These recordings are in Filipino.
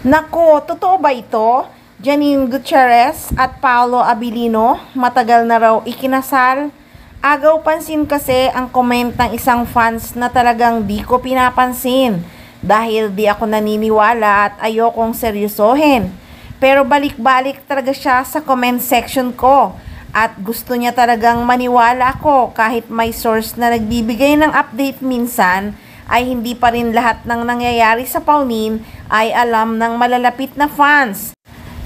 Nako, totoo ba ito? Janine Gutierrez at Paolo Abilino matagal na raw ikinasal. Agaw pansin kasi ang comment ng isang fans na talagang di ko pinapansin dahil di ako naniniwala at ayokong seryosohin. Pero balik-balik talaga siya sa comment section ko at gusto niya talagang maniwala ko kahit may source na nagbibigay ng update minsan ay hindi pa rin lahat ng nangyayari sa Paunin ay alam ng malalapit na fans.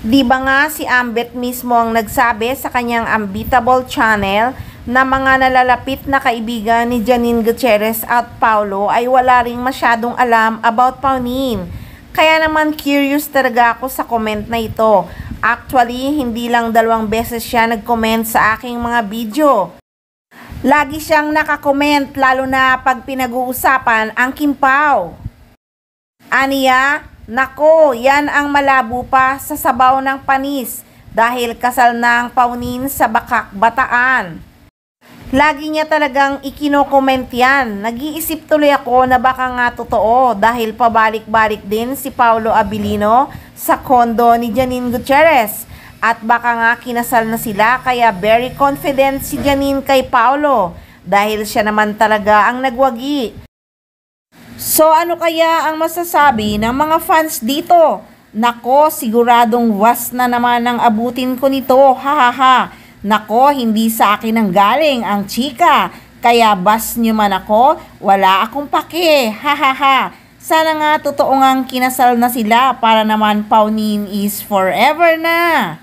Di ba nga si Ambet mismo ang nagsabi sa kanyang Unbeatable channel na mga nalalapit na kaibigan ni Janine Gutierrez at Paolo ay wala ring masyadong alam about Paunin. Kaya naman curious talaga ako sa comment na ito. Actually, hindi lang 2 beses siya nag-comment sa aking mga video. Lagi siyang nakakomment lalo na pag pinag-uusapan ang Kimpaw. Aniya, nako, yan ang malabo pa sa sabaw ng panis dahil kasal na ang Paunin sa Bakak, Bataan. Lagi niya talagang ikino-comment yan. Nag-iisip tuloy ako na baka nga totoo dahil pabalik-balik din si Paolo Abilino sa kondo ni Janine Gutierrez. At baka nga kinasal na sila kaya very confident si Janine kay Paolo dahil siya naman talaga ang nagwagi. So ano kaya ang masasabi ng mga fans dito? Nako, siguradong was na naman ang abutin ko nito, hahaha. Nako, hindi sa akin ang galing ang chika, kaya bas nyo man ako, wala akong pake, hahaha. Sana nga totoo ngang kinasal na sila para naman Paunin is forever na.